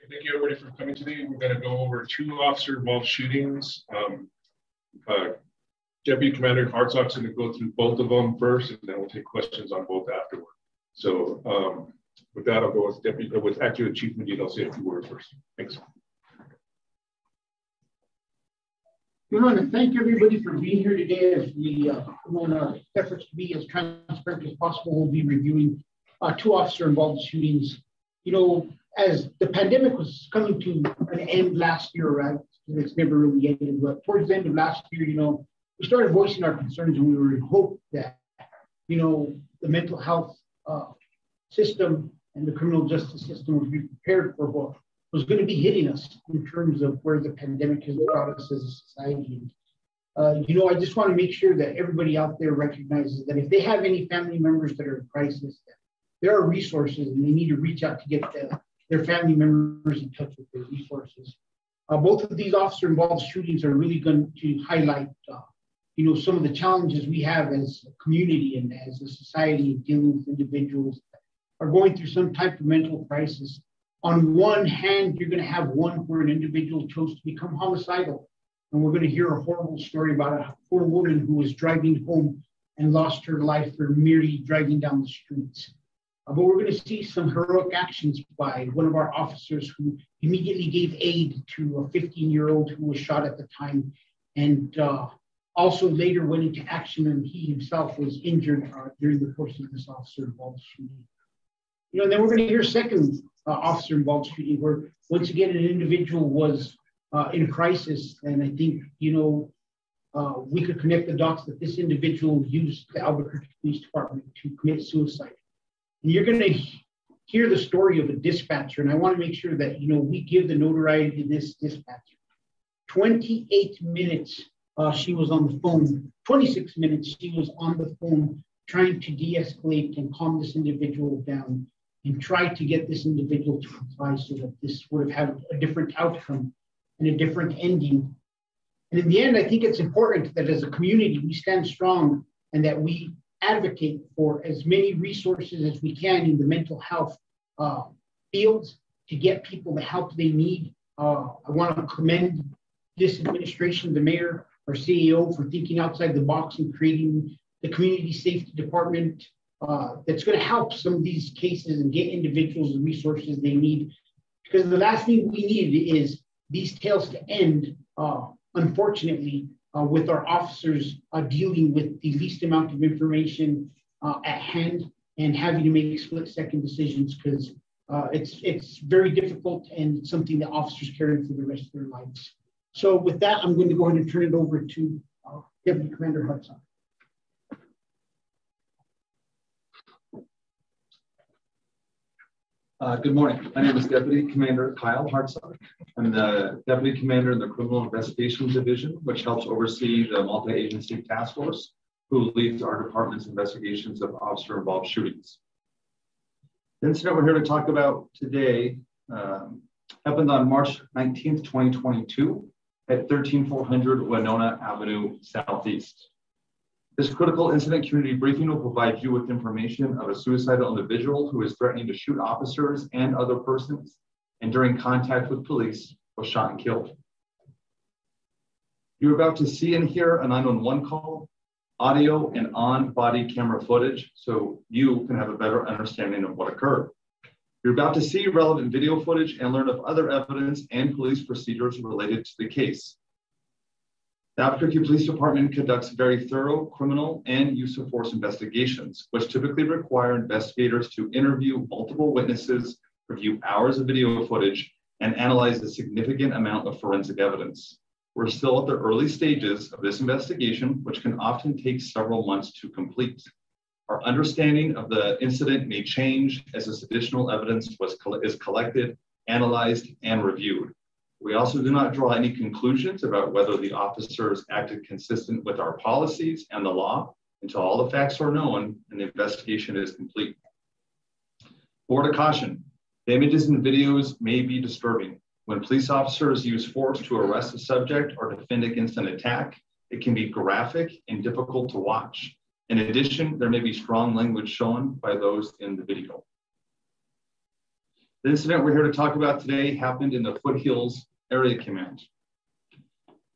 Thank you everybody for coming today. We're going to go over 2 officer-involved shootings. Deputy Commander Hartsock's going to go through both of them first, and then we'll take questions on both afterward. So with that, I'll go with Acting Chief Medina. I'll say a few words first. Thanks. We want to thank everybody for being here today as we in our efforts to be as transparent as possible. We'll be reviewing 2 officer-involved shootings. You know, as the pandemic was coming to an end last year, right? It's never really ended, but towards the end of last year, you know, we started voicing our concerns, and we were in hope that, you know, the mental health system and the criminal justice system would be prepared for what was going to be hitting us in terms of where the pandemic has brought us as a society. You know, I just want to make sure that everybody out there recognizes that if they have any family members that are in crisis, that there are resources, and they need to reach out to get their family members in touch with their resources. Both of these officer-involved shootings are really going to highlight, you know, some of the challenges we have as a community and as a society dealing with individuals that are going through some type of mental crisis. On one hand, you're going to have one where an individual chose to become homicidal, and we're going to hear a horrible story about a poor woman who was driving home and lost her life for merely driving down the streets. But we're going to see some heroic actions by one of our officers who immediately gave aid to a 15-year-old who was shot at the time, and also later went into action, and he himself was injured during the course of this officer-involved shooting. You know, and then we're going to hear a second officer-involved shooting where, once again, an individual was in crisis, and I think, you know, we could connect the dots that this individual used the Albuquerque Police Department to commit suicide. And you're going to hear the story of a dispatcher, and I want to make sure that, you know, we give the notoriety to this dispatcher. 28 minutes she was on the phone, 26 minutes she was on the phone trying to de-escalate and calm this individual down and try to get this individual to comply so that this would have had a different outcome and a different ending. And in the end, I think it's important that as a community, we stand strong and that we advocate for as many resources as we can in the mental health fields to get people the help they need. I want to commend this administration, the mayor, our CEO, for thinking outside the box and creating the community safety department that's going to help some of these cases and get individuals the resources they need. Because the last thing we need is these tales to end, unfortunately, with our officers dealing with the least amount of information at hand and having to make split-second decisions, because it's very difficult and it's something that officers carry for the rest of their lives. So with that, I'm going to go ahead and turn it over to Deputy Commander Hartsock. Good morning. My name is Deputy Commander Kyle Hartsock. I'm the Deputy Commander in the Criminal Investigations Division, which helps oversee the multi-agency task force who leads our department's investigations of officer-involved shootings. The incident we're here to talk about today happened on March 19th, 2022 at 13400 Winona Avenue Southeast. This critical incident community briefing will provide you with information of a suicidal individual who is threatening to shoot officers and other persons, and during contact with police was shot and killed. You're about to see and hear a 911 call, audio and on-body camera footage, so you can have a better understanding of what occurred. You're about to see relevant video footage and learn of other evidence and police procedures related to the case. The Albuquerque Police Department conducts very thorough criminal and use of force investigations, which typically require investigators to interview multiple witnesses, review hours of video footage, and analyze a significant amount of forensic evidence. We're still at the early stages of this investigation, which can often take several months to complete. Our understanding of the incident may change as this additional evidence is collected, analyzed, and reviewed. We also do not draw any conclusions about whether the officers acted consistent with our policies and the law until all the facts are known and the investigation is complete. Word of caution, the images and videos may be disturbing. When police officers use force to arrest a subject or defend against an attack, it can be graphic and difficult to watch. In addition, there may be strong language shown by those in the video. The incident we're here to talk about today happened in the Foothills Area Command.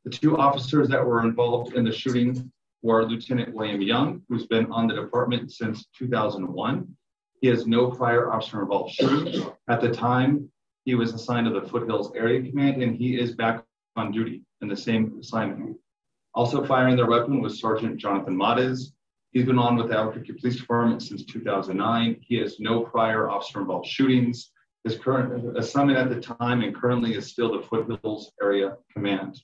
The two officers that were involved in the shooting were Lieutenant William Young, who's been on the department since 2001. He has no prior officer-involved shooting. At the time, he was assigned to the Foothills Area Command, and he is back on duty in the same assignment. Also firing their weapon was Sergeant Jonathan Mades. He's been on with the Albuquerque Police Department since 2009. He has no prior officer-involved shootings. His current assignment at the time and currently is still the Foothills Area Command.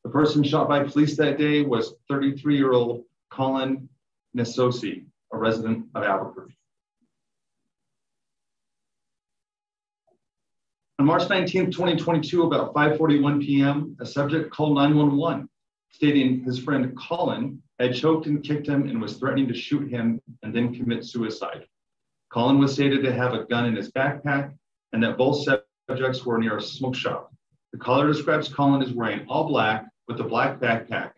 The person shot by police that day was 33-year-old Collin Neztsosie, a resident of Albuquerque. On March 19, 2022, about 5:41 p.m., a subject called 911, stating his friend Collin had choked and kicked him and was threatening to shoot him and then commit suicide. Collin was stated to have a gun in his backpack and that both subjects were near a smoke shop. The caller describes Collin as wearing all black with a black backpack.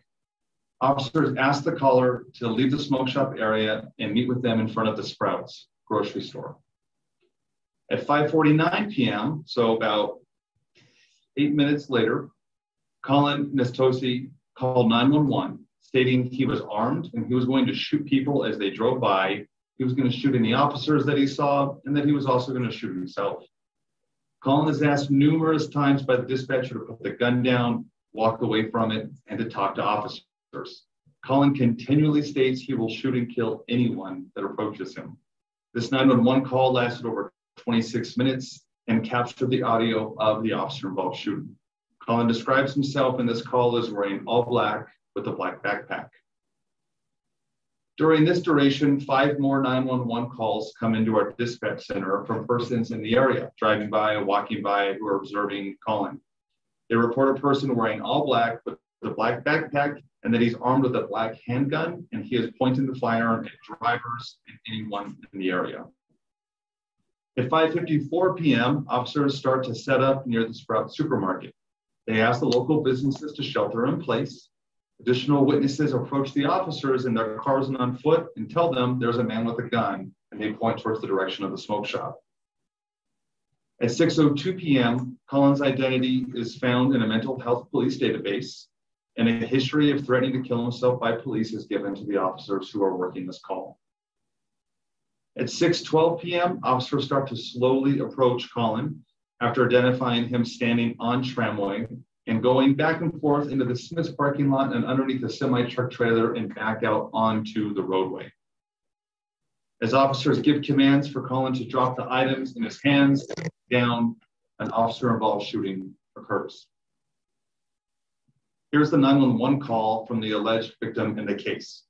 Officers asked the caller to leave the smoke shop area and meet with them in front of the Sprouts grocery store. At 5:49 p.m., so about 8 minutes later, Collin Neztsosie called 911, stating he was armed and he was going to shoot people as they drove by. He was going to shoot any officers that he saw, and that he was also going to shoot himself. Collin is asked numerous times by the dispatcher to put the gun down, walk away from it, and to talk to officers. Collin continually states he will shoot and kill anyone that approaches him. This 911 call lasted over 26 minutes and captured the audio of the officer-involved shooting. Collin describes himself in this call as wearing all black with a black backpack. During this duration, 5 more 911 calls come into our dispatch center from persons in the area, driving by, walking by, who are observing Collin. They report a person wearing all black with a black backpack and that he's armed with a black handgun and he is pointing the firearm at drivers and anyone in the area. At 5:54 p.m., officers start to set up near the Sprout supermarket. They ask the local businesses to shelter in place. Additional witnesses approach the officers in their cars and on foot and tell them there's a man with a gun, and they point towards the direction of the smoke shop. At 6:02 p.m., Collin's identity is found in a mental health police database, and a history of threatening to kill himself by police is given to the officers who are working this call. At 6:12 p.m., officers start to slowly approach Collin after identifying him standing on Tramway and going back and forth into the Smith's parking lot and underneath a semi-truck trailer and back out onto the roadway. As officers give commands for Collin to drop the items in his hands down, an officer-involved shooting occurs. Here's the 911 call from the alleged victim in the case.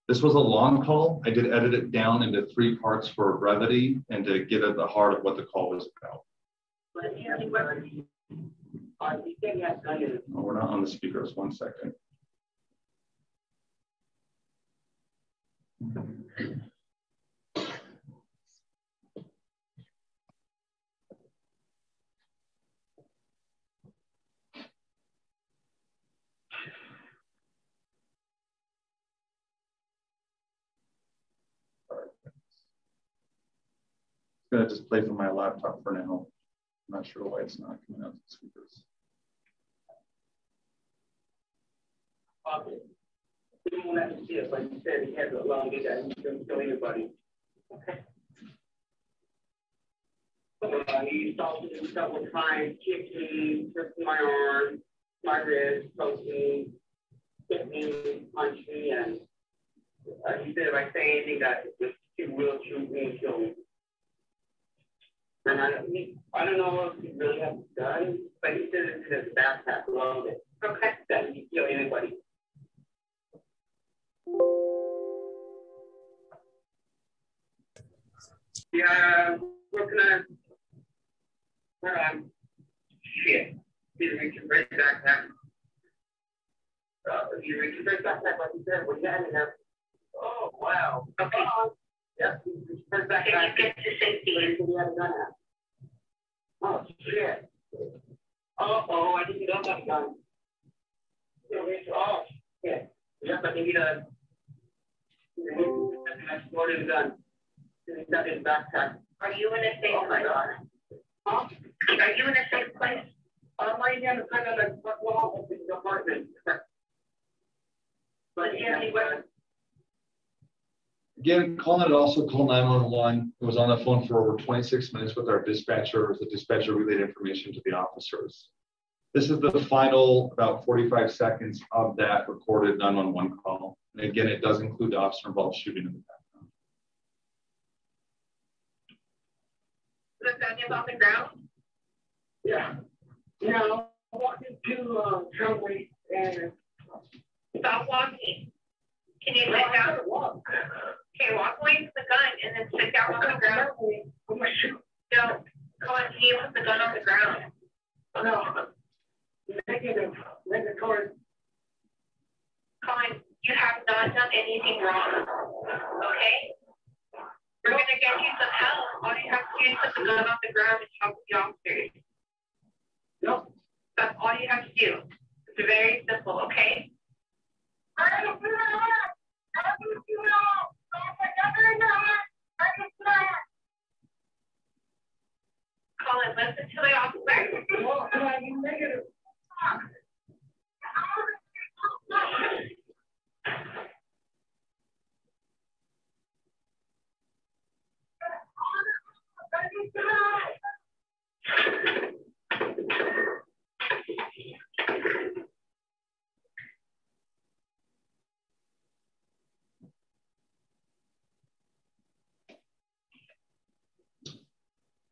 This was a long call. I did edit it down into 3 parts for brevity and to get at the heart of what the call was about. Oh, we're not on the speakers. 1 second. I'm going to just play from my laptop for now. I'm not sure why it's not coming out to the speakers. Okay. We won't have to see it, like you said, he has a long day that he doesn't kill anybody. Okay. He assaulted himself with time, kicked me, ripped my arm, my wrist, poked me, hit me, punched me, and he said if I say anything that he will shoot me and kill me. And I don't know if he really has a gun, but he said it's in his backpack loaded. Okay. That he can kill anybody. Yeah, what can I? Shit. Did you reach your break backpack? Did you reach your break backpack like you said? Well, you had it there. Oh, wow. Okay. Yep. Can you get to safety? And he had a gun out. Oh, shit. Oh, I didn't know that gun. Oh, shit. Yep, I think he does. That's more than a gun. He's got his backpack Are you in a safe place? Huh? Are you in a safe place? I'm right here in the kind of like wall of the apartment. But yeah, he went. Again, Collin had also called 911. It was on the phone for over 26 minutes with our dispatcher. The dispatcher relayed information to the officers. This is the final about 45 seconds of that recorded 911 call. And again, it does include the officer-involved shooting in the background. The gun is on the ground? Yeah. Yeah, I'm walking to Tramway and stop walking. Can you sit down? Walk. Okay, walk away from the gun and then sit down on the ground. I'm gonna shoot. No, Collin, can you put the gun on the ground? No. Negative. Collin, you have not done anything wrong. Okay? We're gonna get you some help. All you have to do is put the gun on the ground and talk to the officers. No. That's all you have to do. It's very simple, okay? Collin, listen to the officer.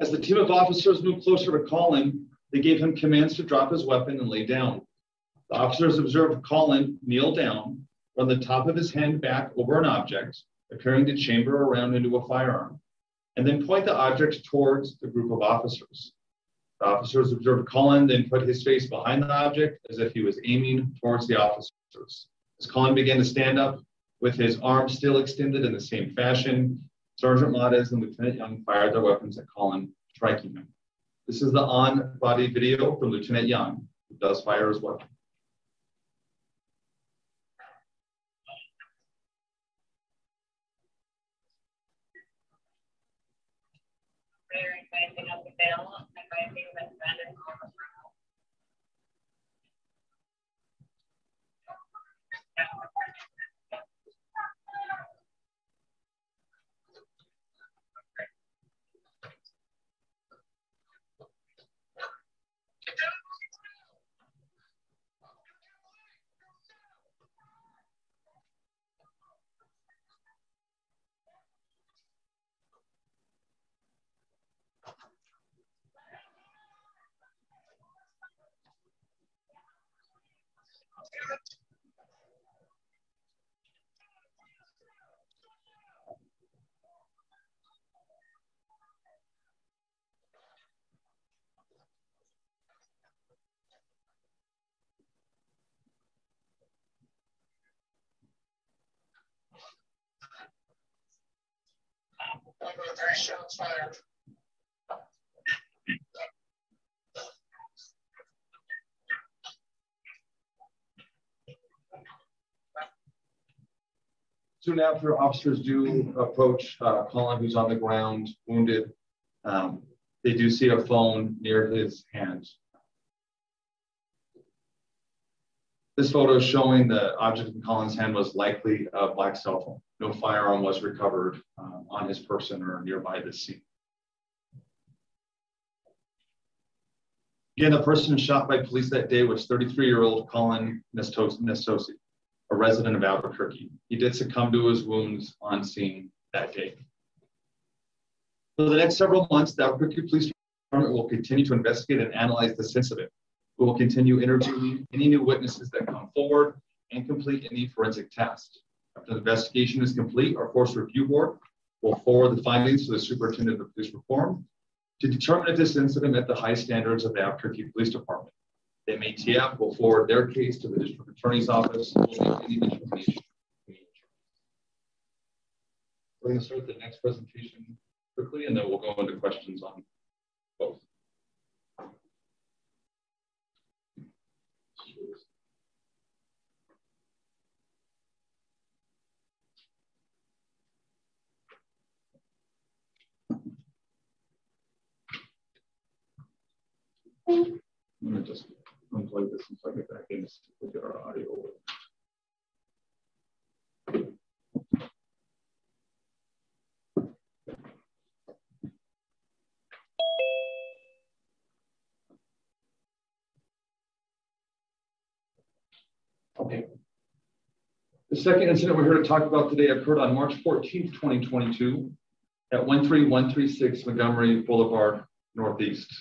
As the team of officers moved closer to Collin, they gave him commands to drop his weapon and lay down. The officers observed Collin kneel down, run the top of his hand back over an object, appearing to chamber around into a firearm, and then point the object towards the group of officers. The officers observed Collin then put his face behind the object as if he was aiming towards the officers. As Collin began to stand up with his arms still extended in the same fashion, Sergeant Mades and Lieutenant Young fired their weapons at Collin, striking him. This is the on-body video from Lieutenant Young, who does fire his weapon. Shots fired. Soon after, officers do approach Collin, who's on the ground, wounded. They do see a phone near his hand. This photo is showing the object in Collin's hand was likely a black cell phone. No firearm was recovered on his person or nearby the scene. Again, the person shot by police that day was 33-year-old Collin Neztsosie, a resident of Albuquerque. He did succumb to his wounds on scene that day. For the next several months, the Albuquerque Police Department will continue to investigate and analyze this incident. We will continue interviewing any new witnesses that come forward and complete any forensic tests. After the investigation is complete, our Force Review Board will forward the findings to the Superintendent of Police Reform to determine if this incident met the high standards of the Albuquerque Police Department. The MATF will forward their case to the District Attorney's Office. We'll make any determination. We're going to start the next presentation quickly, and then we'll go into questions on both. I'm going to just unplug this and plug it back in to get our audio. Okay. The second incident we're here to talk about today occurred on March 14th, 2022 at 13136 Montgomery Boulevard Northeast.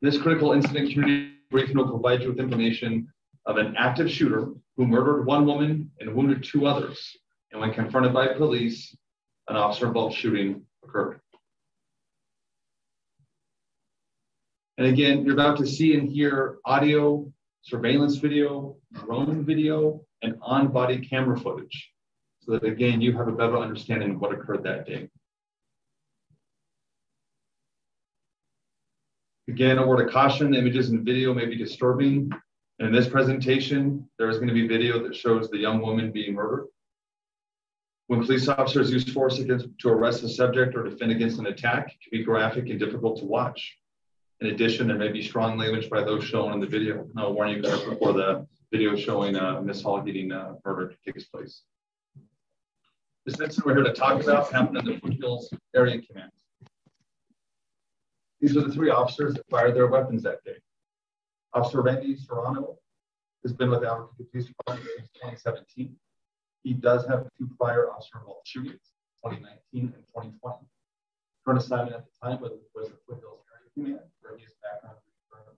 This critical incident community briefing will provide you with information of an active shooter who murdered one woman and wounded two others. And when confronted by police, an officer-involved shooting occurred. And again, you're about to see and hear audio, surveillance video, drone video, and on-body camera footage, so that again, you have a better understanding of what occurred that day. Again, a word of caution, images and video may be disturbing. And in this presentation, there is going to be video that shows the young woman being murdered. When police officers use force to arrest a subject or defend against an attack, it can be graphic and difficult to watch. In addition, there may be strong language by those shown in the video. And I'll warn you guys before the video showing Miss Hall getting murdered takes place. This incident we're here to talk about happened in the Foothills Area Command. These are the three officers that fired their weapons that day. Officer Randy Serrano has been with the Albuquerque Police Department since 2017. He does have two prior officer-involved shootings, 2019 and 2020. Current assignment at the time was the Foothills Area Command, where he is back on currently.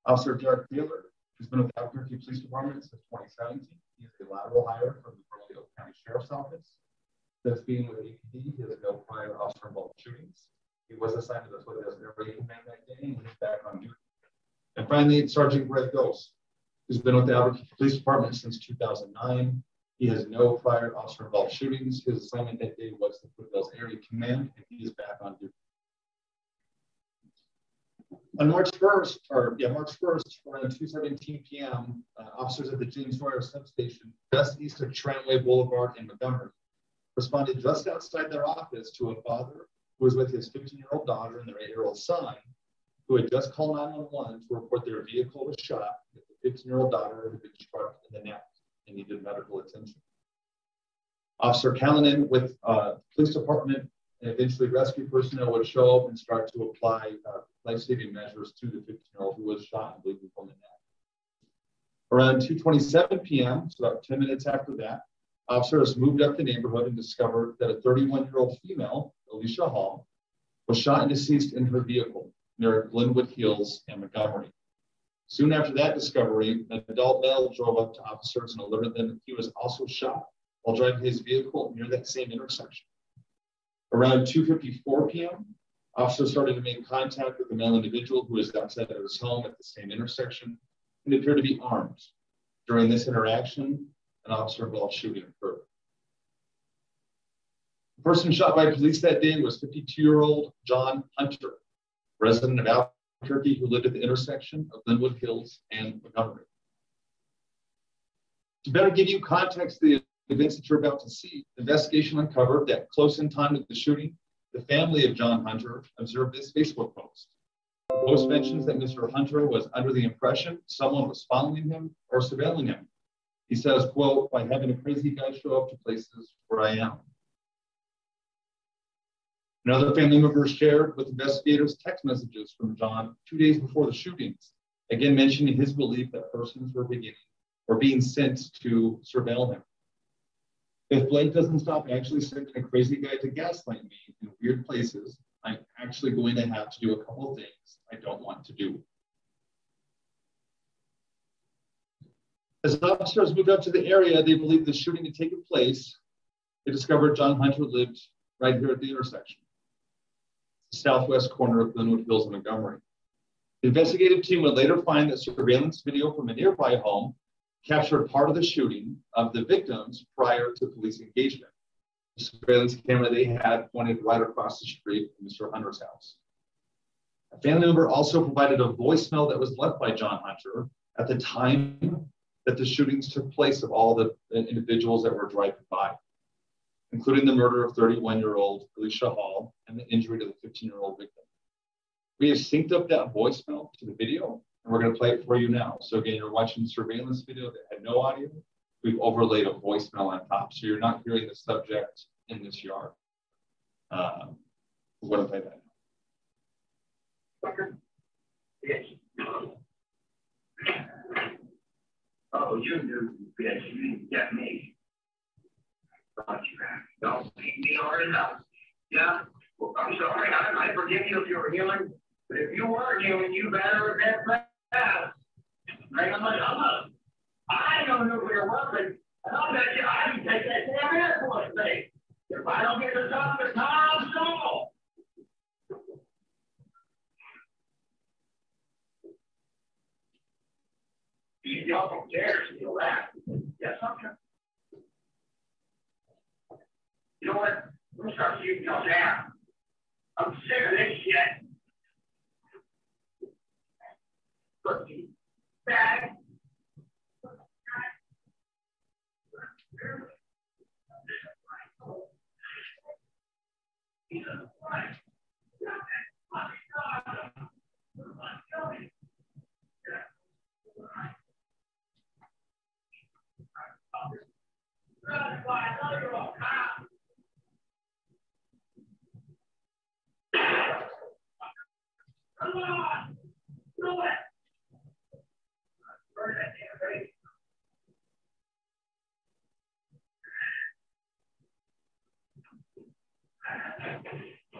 Officer Derek Taylor has been with the Albuquerque Police Department since 2017. He is a lateral hire from the Bernalillo County Sheriff's Office. Since being with APD, he has no prior officer-involved shootings. He was assigned to the Foothills Area Command that day, and he's back on duty. And finally, Sergeant Greg Ghost, who's been with the Albuquerque Police Department since 2009. He has no prior officer-involved shootings. His assignment that day was the Foothills Area Command, and he is back on duty. On March 1st, around 2:17 p.m., officers at the James Sawyer substation, just east of Tramway Boulevard in Montgomery, responded just outside their office to a father who was with his 15-year-old daughter and their 8-year-old son, who had just called 911 to report their vehicle was shot, that the 15-year-old daughter had been struck in the neck and needed medical attention. Officer Collin with police department and eventually rescue personnel would show up and start to apply life-saving measures to the 15-year-old who was shot and bleeding from the neck. Around 2:27 p.m., so about 10 minutes after that, officers moved up the neighborhood and discovered that a 31-year-old female, Alicia Hall, was shot and deceased in her vehicle near Glenwood Hills and Montgomery. Soon after that discovery, an adult male drove up to officers and alerted them that he was also shot while driving his vehicle near that same intersection. Around 2:54 p.m., officers started to make contact with the male individual who was outside of his home at the same intersection and appeared to be armed. During this interaction, an officer-involved shooting occurred. The person shot by police that day was 52-year-old John Hunter, resident of Albuquerque, who lived at the intersection of Glenwood Hills and Montgomery. To better give you context to the events that you're about to see, the investigation uncovered that close in time to the shooting, the family of John Hunter observed this Facebook post. The post mentions that Mr. Hunter was under the impression someone was following him or surveilling him. He says, quote, "By having a crazy guy show up to places where I am." Another family member shared with investigators text messages from John 2 days before the shootings, again mentioning his belief that persons were being sent to surveil him. If Blake doesn't stop actually sending a crazy guy to gaslight me in weird places, I'm actually going to have to do a couple of things I don't want to do. As officers moved up to the area, they believed the shooting had taken place. They discovered John Hunter lived right here at the intersection, the southwest corner of Glenwood Hills and Montgomery. The investigative team would later find that surveillance video from a nearby home captured part of the shooting of the victims prior to police engagement. The surveillance camera they had pointed right across the street from Mr. Hunter's house. A family member also provided a voicemail that was left by John Hunter at the time that the shootings took place of all the individuals that were driving by, including the murder of 31-year-old Alicia Hall and the injury to the 15-year-old victim. We have synced up that voicemail to the video, and we're going to play it for you now. So again, you're watching the surveillance video that had no audio. We've overlaid a voicemail on top, so you're not hearing the subject in this yard. We're going to play that now. Yes. Oh, you knew, bitch, you didn't get me. Thought you don't beat me hard enough. Yeah? Well, I'm sorry, I forgive you if you were human, but if you were human, you better admit that. Right? I know nuclear weapons, and I'll bet you I can take that damn Air Force thing. If I don't get the top of the car, I'll stall. You don't dare steal that. Yes, I'm sure. You know what? I'm going to start shooting y'all down. I'm sick of this shit. Cookie bag. Come on! Do it! Burn that damn thing.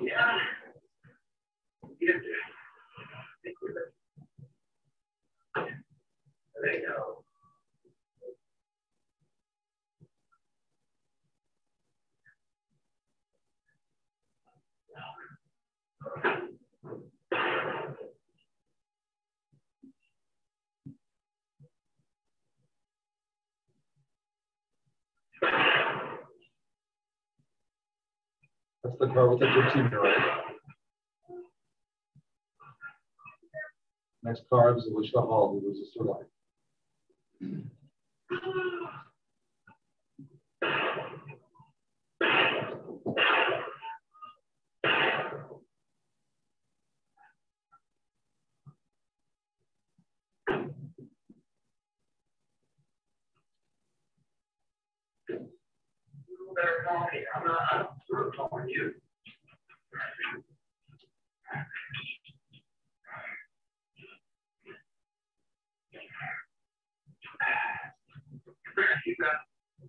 Yeah. There you go. That's the car with the 15-year-old. Next car is Alicia Hall, who loses her life. You better call me. I'm sure calling you.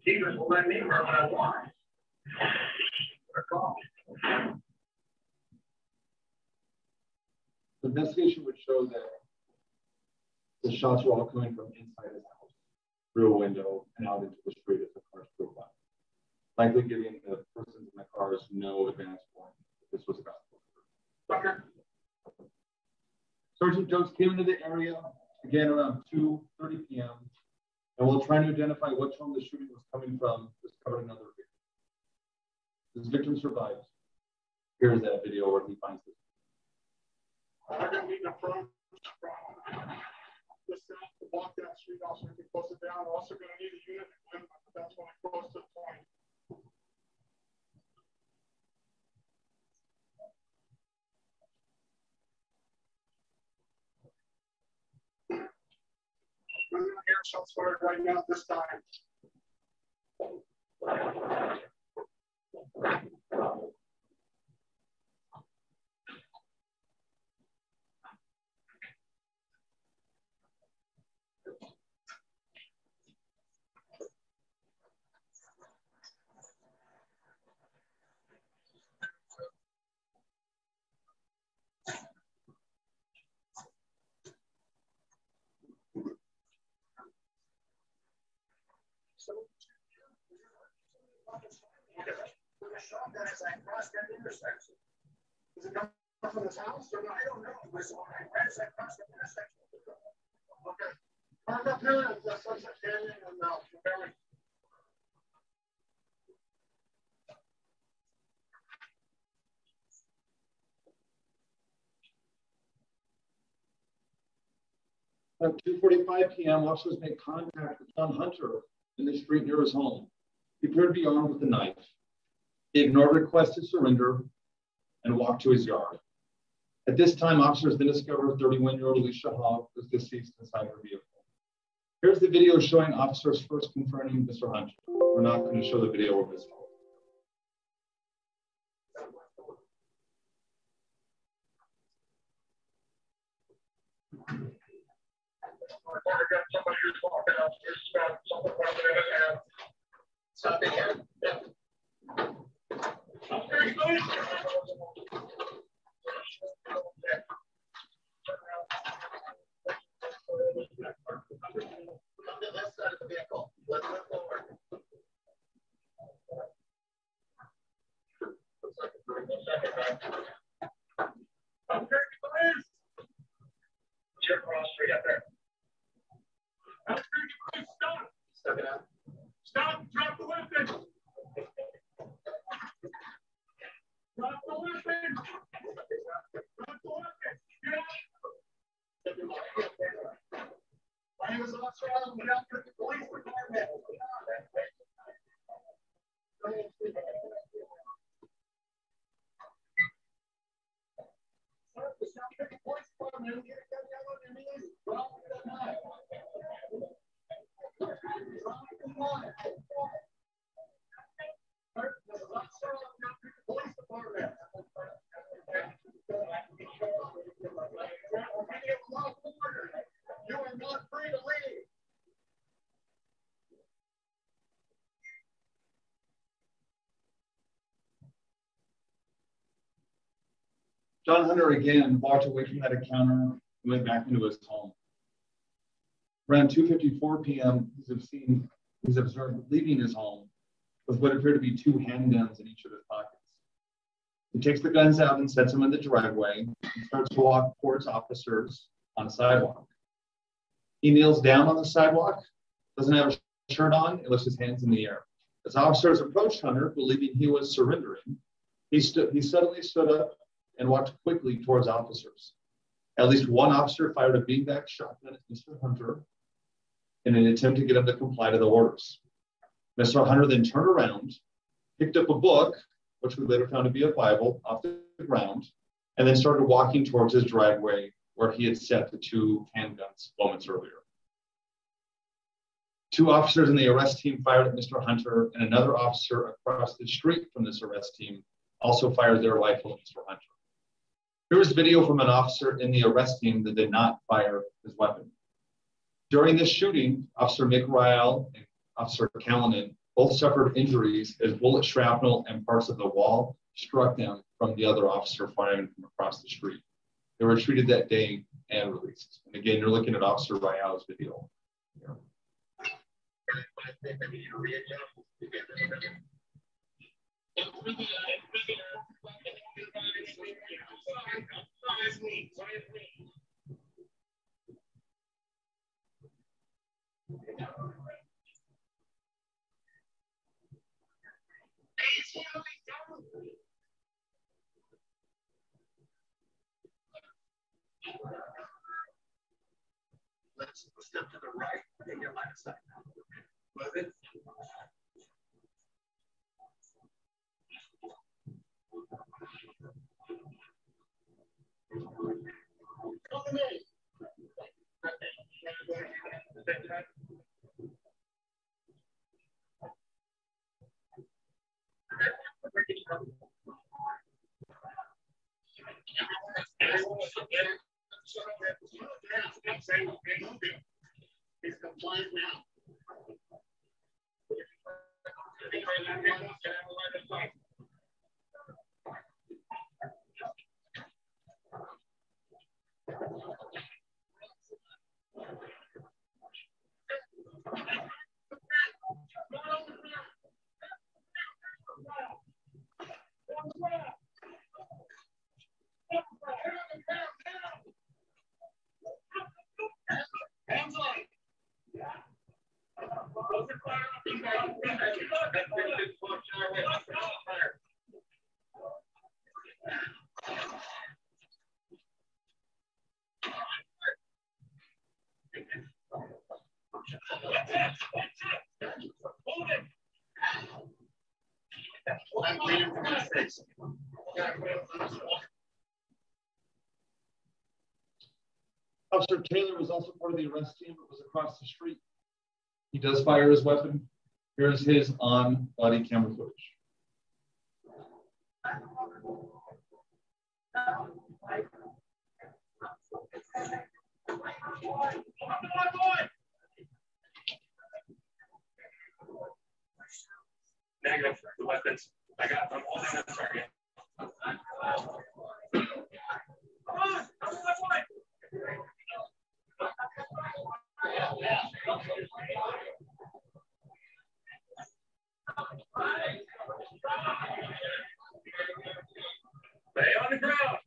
Stevens will let me run what I want. The investigation would show that the shots were all coming from inside his house, through a window, and out into the street as the cars drove by. Likely giving the persons in the cars no advance warning that this was about to occur. Sergeant Jones came into the area again around 2:30 p.m. and while trying to identify which home the shooting was coming from, discovered another victim. This victim survives. Here's that video where he finds this. I'm going to need an approach from the south to block that street off so we can close it down. We're also going to need a unit to win, but that's when we close to the point. We're going to hear shots fired right now at this time. Shot that as I crossed that intersection. Is it coming from this house or not? I don't know. As I crossed that intersection. Okay. Park up here at the Sunset Canyon and Montgomery. At 2:45 p.m., officers made contact with John Hunter in the street near his home. He appeared to be armed with a knife. He ignored requests to surrender and walked to his yard. At this time, officers then discovered 31-year-old Alicia Hogg was deceased inside her vehicle. Here's the video showing officers first confronting Mr. Hunter. We're not going to show the video of this call. Somebody who's walking up, there's something in his hand. Stop it here. Yeah. Okay, please. Come to this side of the vehicle. Let's move forward. Okay, please. You're across straight up there. Stop. Step it out. Stop. Drop the weapon. Drop the weapon. Drop the weapon. Get out. My name is Officer Albuquerque Police Department. You are not free to leave. John Hunter again walked away from that encounter and went back into his home. Around 2:54 p.m., he's observed leaving his home with what appeared to be 2 handguns in each of his pockets. He takes the guns out and sets them in the driveway and starts to walk towards officers on a sidewalk. He kneels down on the sidewalk, doesn't have a shirt on, and lifts his hands in the air. As officers approached Hunter, believing he was surrendering, he suddenly stood up and walked quickly towards officers. At least one officer fired a beanbag shotgun at Mr. Hunter in an attempt to get him to comply to the orders. Mr. Hunter then turned around, picked up a book, which we later found to be a Bible, off the ground, and then started walking towards his driveway where he had set the 2 handguns moments earlier. 2 officers in the arrest team fired at Mr. Hunter, and another officer across the street from this arrest team also fired their rifle at Mr. Hunter. Here was video from an officer in the arrest team that did not fire his weapon. During this shooting, Officer Mick Ryle and Officer Collin both suffered injuries as bullet shrapnel and parts of the wall struck them from the other officer firing from across the street. They were treated that day and released. And again, you're looking at Officer Ryle's video here. Let's step to the right and get line of sight. Move it. Come to me. He's compliant now. Hands on. I'm waiting for my face. Officer Taylor was also part of the arrest team that was across the street. He does fire his weapon. Here's his on-body camera footage. Negative. The weapons. I'm holding the target. Come on! Come on! Stay on the ground.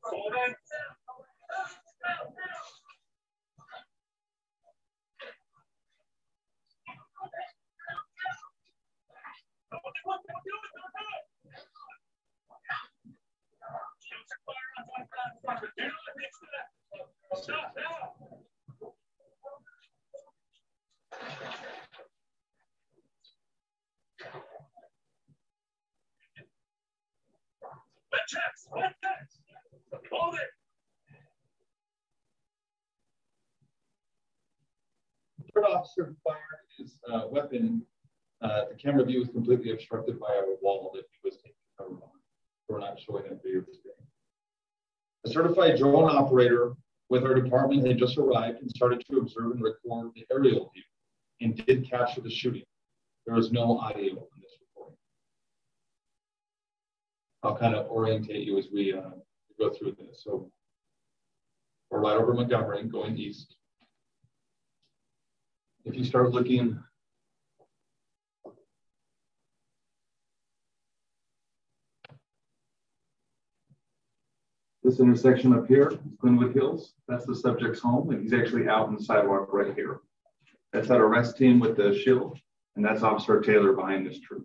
Hold on. Stop now. Let's hold it. Third officer fired his weapon. The camera view was completely obstructed by a wall that he was taking cover on. We're not showing that video today. A certified drone operator with our department had just arrived and started to observe and record the aerial view and did capture the shooting. There was no audio in this recording. I'll kind of orientate you as we go through this. So we're right over Montgomery going east. If you start looking this intersection up here, Glenwood Hills, that's the subject's home, and he's actually out on the sidewalk right here. That's that arrest team with the shield, and that's Officer Taylor behind this tree.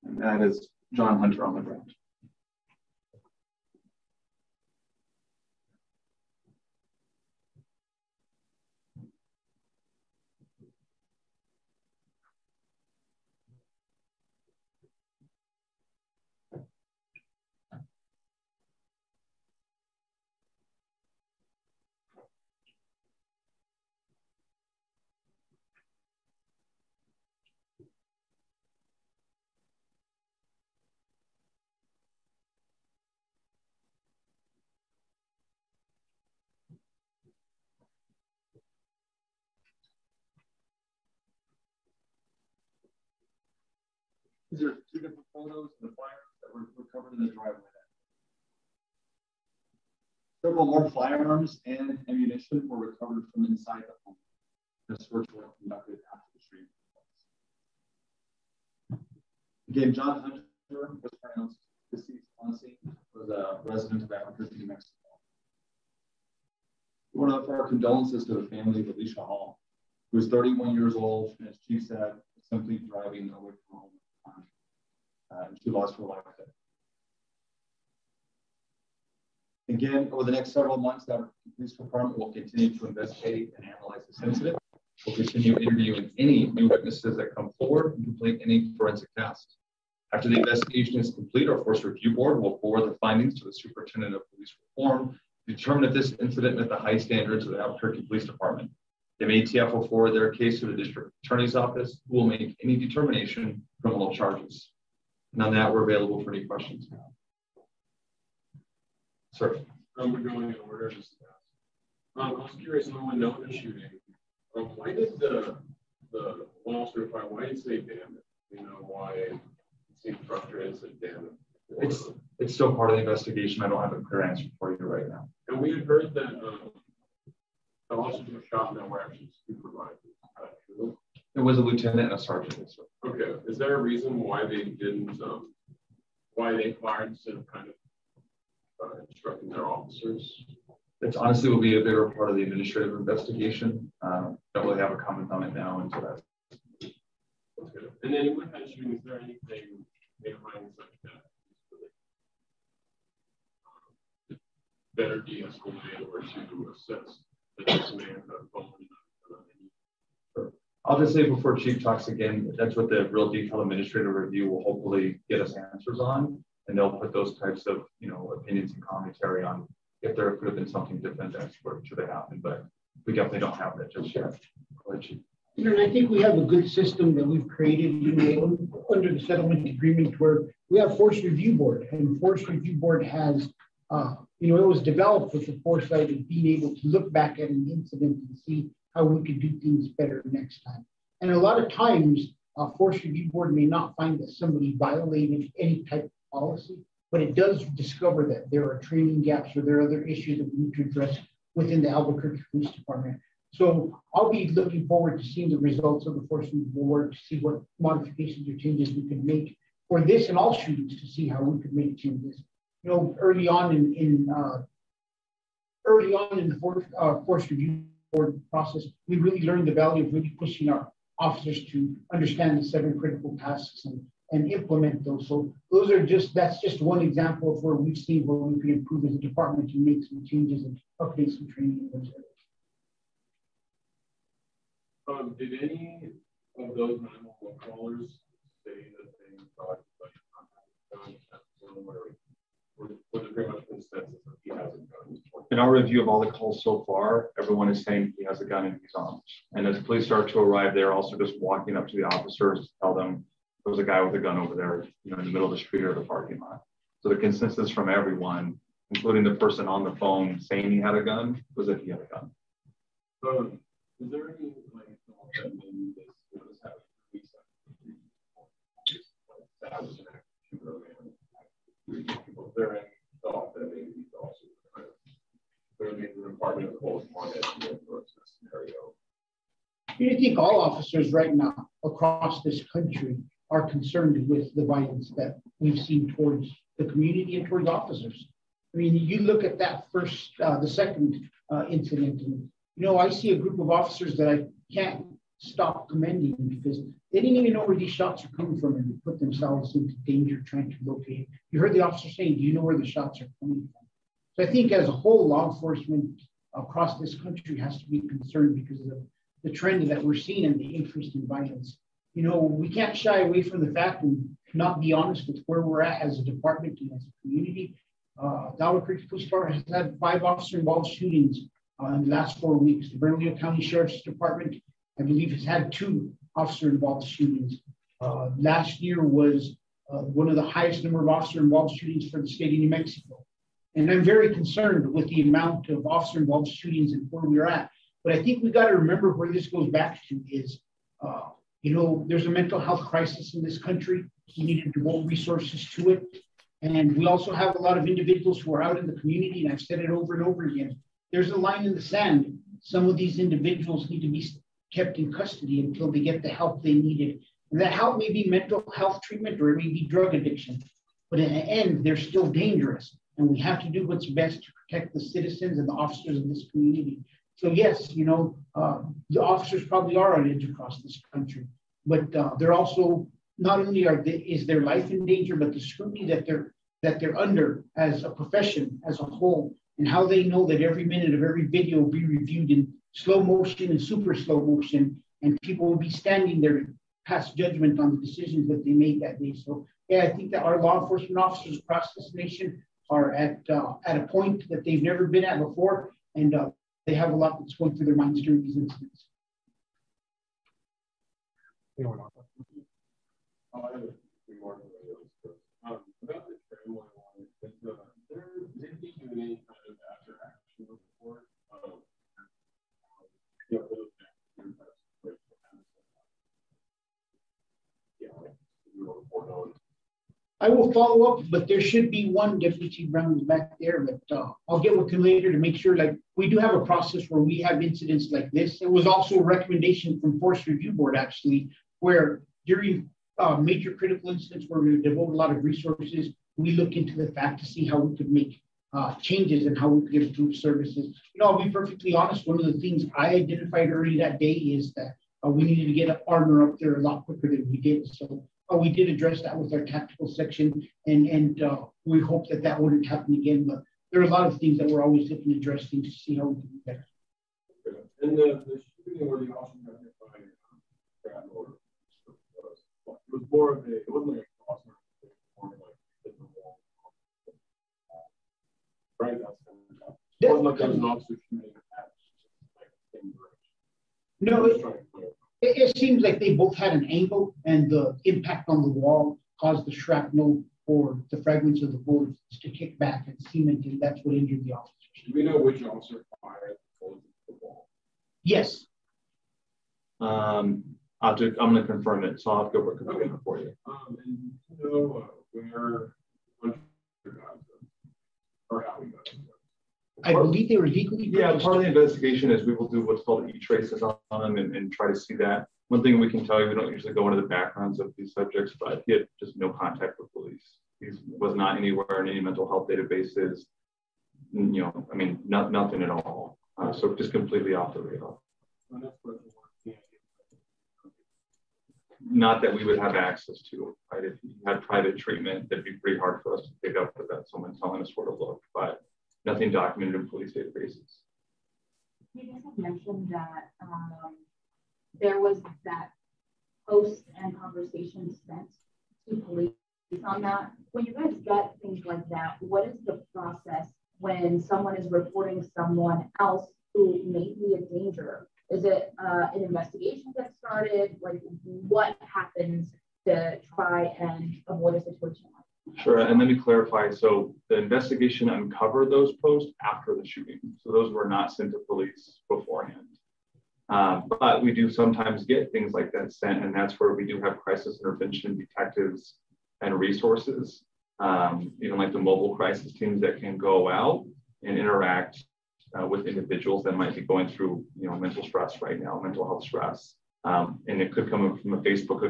And that is John Hunter on the ground. These are two different photos of the fire that were recovered in the driveway. Several more firearms and ammunition were recovered from inside the home. The search was conducted after the shooting took place. Again, John Hunter was pronounced deceased on scene, was a resident of Albuquerque, Mexico. We want to offer our condolences to the family of Alicia Hall, who was 31 years old, and as Chief said, simply driving away from home. She lost her life there. Again, over the next several months, the police department will continue to investigate and analyze this incident. We'll continue interviewing any new witnesses that come forward and complete any forensic tests. After the investigation is complete, our Force Review Board will forward the findings to the Superintendent of Police Reform to determine if this incident met the high standards of the Albuquerque Police Department. The ATF will forward their case to the District Attorney's Office, who will make any determination criminal charges. And on that, we're available for any questions. Sir. We're going in order. I was curious, no one know the shooting. Why did the one officer fire? Why did he say damn it? You know, why it seemed frustrated and said damn it? It's still part of the investigation. I don't have a clear answer for you right now. And we had heard that the officers were shot and that were actually supervisors. Is that true? It was a lieutenant and a sergeant. Okay. Is there a reason why they didn't why they fired instead of kind of instructing their officers? It's honestly will be a bigger part of the administrative investigation. Don't really have a comment on it now until that's. Good. And then with that shooting, is there anything behind such that better de-escalate or to assess that this man had a phone? I'll just say before Chief talks again, that's what the real detailed administrative review will hopefully get us answers on, and they'll put those types of opinions and commentary on if there could have been something different that should have happened, but we definitely don't have that just yet. Go ahead, Chief. And I think we have a good system that we've created under the settlement agreement where we have Force Review Board, and Force Review Board has, it was developed with the foresight of being able to look back at an incident and see how we could do things better next time. And a lot of times, Force Review Board may not find that somebody violated any type of policy, but it does discover that there are training gaps or there are other issues that we need to address within the Albuquerque Police Department. So I'll be looking forward to seeing the results of the Force Review Board to see what modifications or changes we can make for this and all shootings to see how we could make changes. Early on in the Force Review Board process, we really learned the value of really pushing our officers to understand the 7 critical tasks and implement those. So that's just one example of where we've seen where we can improve as a department to make some changes and update some training. Did any of those 911 callers say that they thought was it pretty much consensus that he has a gun? In our review of all the calls so far, everyone is saying he has a gun and he's armed. And as police start to arrive, they're also just walking up to the officers to tell them there's a guy with a gun over there, in the middle of the street or the parking lot. So the consensus from everyone, including the person on the phone saying he had a gun, was that he had a gun. Is there any that maybe this happened? That was an active shooter, was there any thought that maybe these officers clearly the Department of Police wanted to approach this scenario? I think all officers right now across this country are concerned with the violence that we've seen towards the community and towards officers. I mean, you look at that the second incident, and I see a group of officers that I can't stop commending because they didn't even know where these shots are coming from, and they put themselves into danger trying to locate. You heard the officer saying, "Do you know where the shots are coming from?" So I think as a whole, law enforcement across this country has to be concerned because of the trend that we're seeing and the increase in violence. We can't shy away from the fact and not be honest with where we're at as a department and as a community. The Albuquerque Police Department has had 5 officer-involved shootings in the last 4 weeks. The Bernalillo County Sheriff's Department, I believe, has had 2 officer-involved shootings. Last year was one of the highest number of officer-involved shootings for the state of New Mexico. And I'm very concerned with the amount of officer-involved shootings and where we're at. But I think we got to remember where this goes back to is, there's a mental health crisis in this country. We need to devote resources to it. And we also have a lot of individuals who are out in the community, and I've said it over and over again. There's a line in the sand. Some of these individuals need to be kept in custody until they get the help they needed. And that help may be mental health treatment or it may be drug addiction. But in the end, they're still dangerous. And we have to do what's best to protect the citizens and the officers of this community. So yes, the officers probably are on edge across this country, but they're also not only is their life in danger, but the scrutiny that they're under as a profession as a whole, and how they know that every minute of every video will be reviewed in slow motion and super slow motion, and people will be standing there to pass judgment on the decisions that they made that day. So yeah, I think that our law enforcement officers across this nation are at a point that they've never been at before, and they have a lot that's going through their minds during these incidents. About the tramway one, is there any kind of after action report? I will follow up, but there should be one Deputy Chief Brown back there, but I'll get with him later to make sure, we do have a process where we have incidents like this. It was also a recommendation from Force Review Board, actually, where during major critical incidents where we devote a lot of resources, we look into the fact to see how we could make changes and how we could improve services. You know, I'll be perfectly honest, one of the things I identified early that day is that we needed to get armor up there a lot quicker than we did. So we did address that with our tactical section, and we hope that that wouldn't happen again. But there are a lot of things that we're always looking to address things to see how we can do better. And the shooting where the officer got hit by order, it was more of it wasn't like a cross, it was more like hit the wall. Right? It wasn't like there was an officer shooting at like the same direction. No, it seems like they both had an angle, and the impact on the wall caused the shrapnel or the fragments of the bullets to kick back and cement, and that's what injured the officer. Do we know which officer fired the bullets into the wall? Yes. I'm going to confirm it, so I'll have to go confirm it for you. And you know where Hunter got them, or how he got them. I believe they were legally. Yeah, part of the investigation is we will do what's called e-traces on them and try to see that. One thing we can tell you, we don't usually go into the backgrounds of these subjects, but he had just no contact with police. He was not anywhere in any mental health databases. You know, I mean, nothing at all. So just completely off the radar. Not that we would have access to, right? If he had private treatment, that'd be pretty hard for us to pick up without someone telling us where to look, but nothing documented in police databases. You guys have mentioned that there was that post and conversation sent to police on that. When you guys get things like that, what is the process when someone is reporting someone else who may be a danger? Is it an investigation that started? Like, what happens to try and avoid a situation like that? Sure, and let me clarify. So the investigation uncovered those posts after the shooting. So those were not sent to police beforehand. But we do sometimes get things like that sent, and that's where we do have crisis intervention detectives and resources, even like the mobile crisis teams that can go out and interact with individuals that might be going through, you know, mental stress right now, mental health stress. And it could come from a Facebook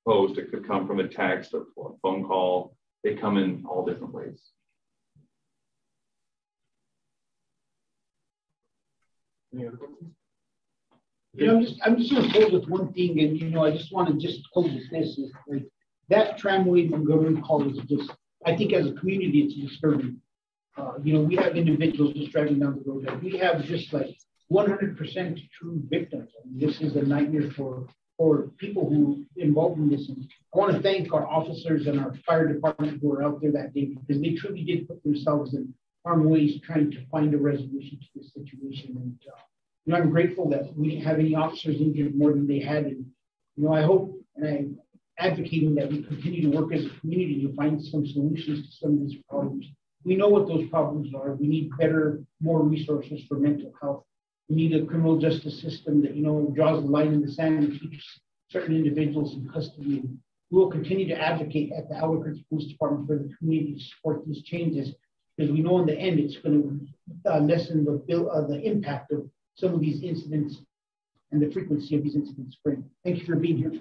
post, it could come from a text or a phone call. They come in all different ways. Any other questions? You know, I'm just going to close with one thing, and you know, I just want to just close with this: is like that tramway Montgomery call is just, I think, as a community, it's disturbing. You know, we have individuals just driving down the road that we have just like 100% true victims. I mean, this is a nightmare for people who are involved in this. And I want to thank our officers and our fire department who were out there that day, because they truly did put themselves in harm's way trying to find a resolution to this situation. And you know, I'm grateful that we didn't have any officers injured more than they had. And you know, I hope, and I'm advocating that we continue to work as a community to find some solutions to some of these problems. We know what those problems are. We need more resources for mental health. We need a criminal justice system that, you know, draws the line in the sand and keeps certain individuals in custody. And we will continue to advocate at the Albuquerque Police Department for the community to support these changes, because we know in the end it's going to lessen the impact of some of these incidents and the frequency of these incidents. Thank you for being here.